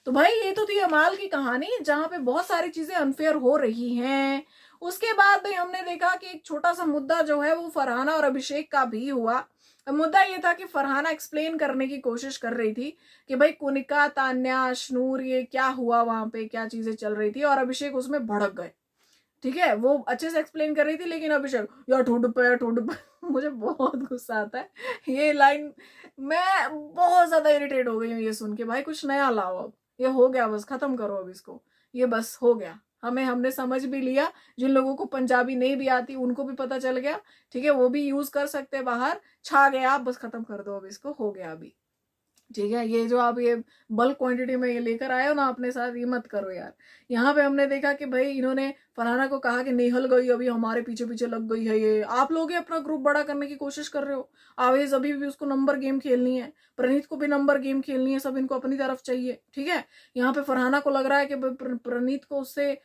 तो भाई ये तो थी अमाल की कहानी, जहां पे बहुत सारी चीजें अनफेयर हो रही हैं। उसके बाद भाई हमने देखा कि एक छोटा सा मुद्दा जो है वो फरहाना और अभिषेक का भी हुआ। मुद्दा ये था कि फरहाना एक्सप्लेन करने की कोशिश कर रही थी कि भाई कुनिका, तान्या, अशनूर, ये क्या हुआ वहां पे, क्या चीजें चल रही थी, और अभिषेक उसमें भड़क गए। ठीक है, वो अच्छे से एक्सप्लेन कर रही थी, लेकिन अभिषेक यार ठोड पे मुझे बहुत गुस्सा आता है ये लाइन। मैं बहुत ज्यादा इरिटेट हो गई हूँ ये सुन के। भाई कुछ नया लाओ, अब ये हो गया, बस खत्म करो अब इसको, ये बस हो गया। हमने समझ भी लिया, जिन लोगों को पंजाबी नहीं भी आती उनको भी पता चल गया, ठीक है, वो भी यूज कर सकते हैं बाहर, छा गया, आप बस खत्म कर दो अब इसको, हो गया अभी। ठीक है, ये जो आप ये बल्क क्वांटिटी में ये लेकर आए हो ना अपने साथ, ये मत करो यार। यहाँ पे हमने देखा कि भाई इन्होंने फलाना को कहा कि निहल गई, अभी हमारे पीछे पीछे लग गई है ये। आप लोग ही अपना ग्रुप बड़ा करने की कोशिश कर रहे हो, आवेज अभी भी उसको नंबर गेम खेलनी है, प्रणीत को भी नंबर गेम खेलनी है, सब इनको अपनी तरफ चाहिए। ठीक है, यहाँ पे फरहाना को लग रहा है कि प्रणीत को उससे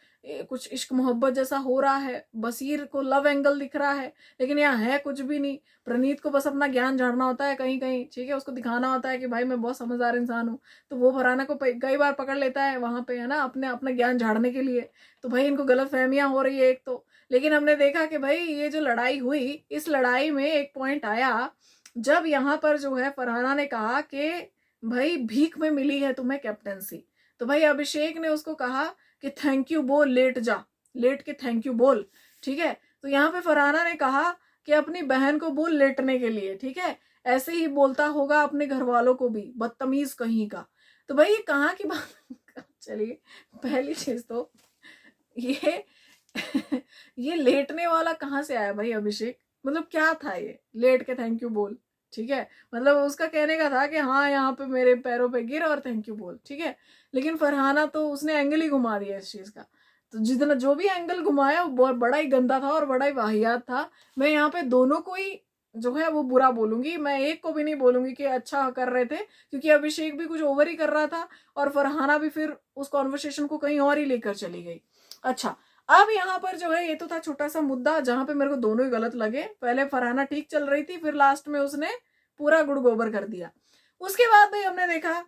कुछ इश्क मोहब्बत जैसा हो रहा है, बसीर को लव एंगल दिख रहा है, लेकिन यहाँ है कुछ भी नहीं। प्रणीत को बस अपना ज्ञान झाड़ना होता है कहीं कहीं, ठीक है, उसको दिखाना होता है कि भाई मैं बहुत समझदार इंसान हूँ, तो वो फरहाना को कई बार पकड़ लेता है वहां पे, है ना, अपने अपना ज्ञान झाड़ने के लिए। तो भाई इनको गलत फहमियां हो रही है एक तो। लेकिन हमने देखा कि भाई ये जो लड़ाई हुई, इस लड़ाई में एक पॉइंट आया जब यहाँ पर जो है फरहाना ने कहा कि भाई भीख में मिली है तुम्हें कैप्टनसी, तो भाई अभिषेक ने उसको कहा कि थैंक यू बोल, लेट जा, लेट के थैंक यू बोल। ठीक है, तो यहाँ पे फरहाना ने कहा कि अपनी बहन को बोल लेटने के लिए, ठीक है, ऐसे ही बोलता होगा अपने घर वालों को भी, बदतमीज कहीं का। तो भाई ये कहाँ की बात चलिए, पहली चीज तो ये ये लेटने वाला कहाँ से आया भाई अभिषेक, मतलब क्या था ये लेट के थैंक यू बोल। ठीक है, मतलब उसका कहने का था कि हाँ यहाँ पे मेरे पैरों पे गिर और थैंक यू बोल, ठीक है। लेकिन फरहाना तो उसने एंगल ही घुमा दिया इस चीज का। तो जितना जो भी एंगल घुमाया वो बहुत बड़ा ही गंदा था और बड़ा ही वाहियात था। मैं यहाँ पे दोनों को ही जो है वो बुरा बोलूंगी, मैं एक को भी नहीं बोलूंगी कि अच्छा कर रहे थे, क्योंकि अभिषेक भी कुछ ओवर ही कर रहा था और फरहाना भी फिर उस कॉन्वर्सेशन को कहीं और ही लेकर चली गई। अच्छा, अब यहाँ पर जो है ये तो था छोटा सा मुद्दा जहां पे मेरे को दोनों ही गलत लगे। पहले फरहाना ठीक चल रही थी, फिर लास्ट में उसने पूरा गुड़ गोबर कर दिया। उसके बाद भाई हमने देखा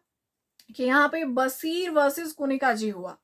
कि यहाँ पे बसीर वर्सेस कुनिका जी हुआ।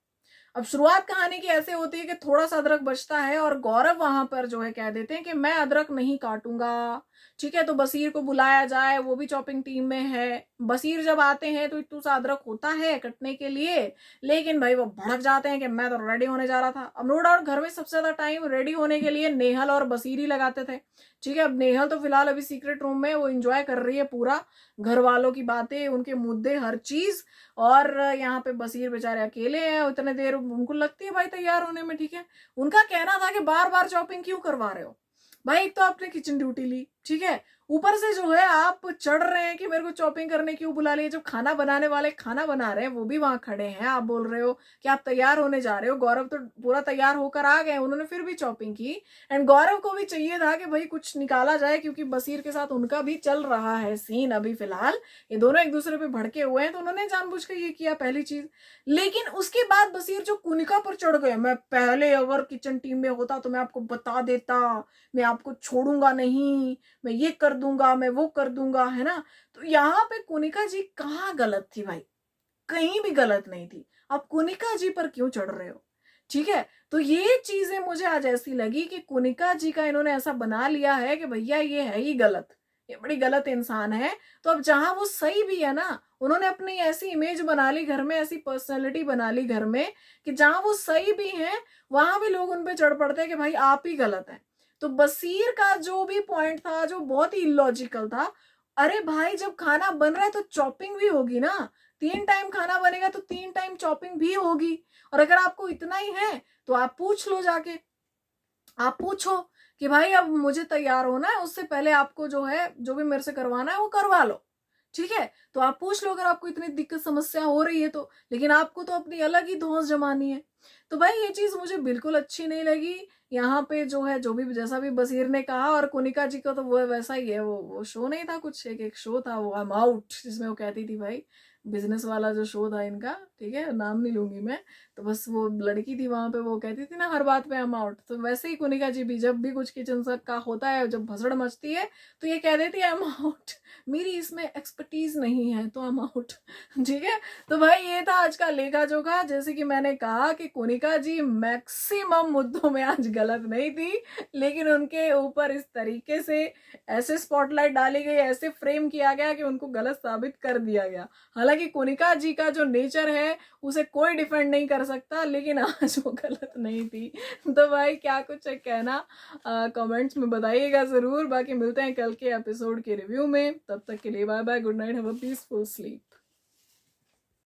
अब शुरुआत कहानी की ऐसे होती है कि थोड़ा सा अदरक बचता है और गौरव वहां पर जो है कह देते हैं कि मैं अदरक नहीं काटूंगा। ठीक है, तो बसीर को बुलाया जाए, वो भी चॉपिंग टीम में है। बसीर जब आते हैं तो इतना सा अदरक होता है कटने के लिए, लेकिन भाई वो भड़क जाते हैं कि मैं तो रेडी होने जा रहा था। अब नो डाउट घर में सबसे ज्यादा टाइम रेडी होने के लिए नेहल और बसीर ही लगाते थे। ठीक है, अब नेहल तो फिलहाल अभी सीक्रेट रूम में वो एंजॉय कर रही है पूरा, घर वालों की बातें, उनके मुद्दे, हर चीज। और यहाँ पे बसीर बेचारे अकेले हैं, उतने देर उनको लगती है भाई तैयार होने में। ठीक है, उनका कहना था कि बार बार शॉपिंग क्यों करवा रहे हो भाई, एक तो आपने किचन ड्यूटी ली, ठीक है, ऊपर से जो है आप चढ़ रहे हैं कि मेरे को चॉपिंग करने क्यों बुला लिया। जब खाना बनाने वाले खाना बना रहे हैं वो भी वहां खड़े हैं, आप बोल रहे हो कि आप तैयार होने जा रहे हो। गौरव तो पूरा तैयार होकर आ गए, उन्होंने फिर भी चॉपिंग की। एंड गौरव को भी चाहिए था कि भाई कुछ निकाला जाए, क्योंकि बसीर के साथ उनका भी चल रहा है सीन अभी फिलहाल, ये दोनों एक दूसरे पे भड़के हुए हैं, तो उन्होंने जानबूझ के ये किया, पहली चीज। लेकिन उसके बाद बसीर जो कुनिका पर चढ़ गए, मैं पहले अगर किचन टीम में होता तो मैं आपको बता देता, मैं आपको छोड़ूंगा नहीं, मैं ये कर दूंगा, मैं वो कर दूंगा, है ना। तो यहाँ पे कुनिका जी कहाँ गलत थी भाई, कहीं भी गलत नहीं थी। आप कुनिका जी पर क्यों चढ़ रहे हो। ठीक है, तो ये चीजें मुझे आज ऐसी लगी कि कुनिका जी का इन्होंने ऐसा बना लिया है कि भैया ये है ही गलत, ये बड़ी गलत इंसान है। तो अब जहां वो सही भी है ना, उन्होंने अपनी ऐसी इमेज बना ली घर में, ऐसी पर्सनैलिटी बना ली घर में कि जहां वो सही भी है वहां भी लोग उन पे चढ़ पड़ते हैं कि भाई आप ही गलत है। तो बसीर का जो भी पॉइंट था जो बहुत ही इलॉजिकल था, अरे भाई जब खाना बन रहा है तो चॉपिंग भी होगी ना, 3 टाइम खाना बनेगा तो 3 टाइम चॉपिंग भी होगी। और अगर आपको इतना ही है तो आप पूछ लो जाके, आप पूछो कि भाई अब मुझे तैयार होना है, उससे पहले आपको जो है जो भी मेरे से करवाना है वो करवा लो। ठीक है, तो आप पूछ लो अगर आपको इतनी दिक्कत समस्या हो रही है तो। लेकिन आपको तो अपनी अलग ही धौंस जमानी है। तो भाई ये चीज मुझे बिल्कुल अच्छी नहीं लगी। यहाँ पे जो है जो भी जैसा भी बसीर ने कहा, और कुनिका जी का तो वो वैसा ही है, वो शो नहीं था कुछ, एक शो था वो आई एम आउट, जिसमें वो कहती थी भाई, बिजनेस वाला जो शो था इनका, ठीक है, नाम नहीं लूंगी मैं। तो बस वो लड़की थी वहां पे, वो कहती थी ना हर बात पे हम आउट, तो वैसे ही कुनिका जी भी जब भी कुछ किचन का होता है, जब भसड़ मचती है तो ये कह देती है आई एम आउट, मेरी इसमें एक्सपर्टीज नहीं है तो आई एम आउट। ठीक है, तो भाई ये था आज का लेखा जोखा। जैसे कि मैंने कहा कि कुनिका जी मैक्सिमम मुद्दों में आज गलत नहीं थी, लेकिन उनके ऊपर इस तरीके से ऐसे स्पॉटलाइट डाली गई, ऐसे फ्रेम किया गया कि उनको गलत साबित कर दिया गया। हालांकि बाकी कनिका जी का जो नेचर है उसे कोई डिफेंड नहीं कर सकता, लेकिन आज वो गलत नहीं थी। तो भाई क्या कुछ है कहना कमेंट्स में बताइएगा जरूर। बाकी मिलते हैं कल के एपिसोड के रिव्यू में, तब तक के लिए bye bye, good night, have a peaceful sleep.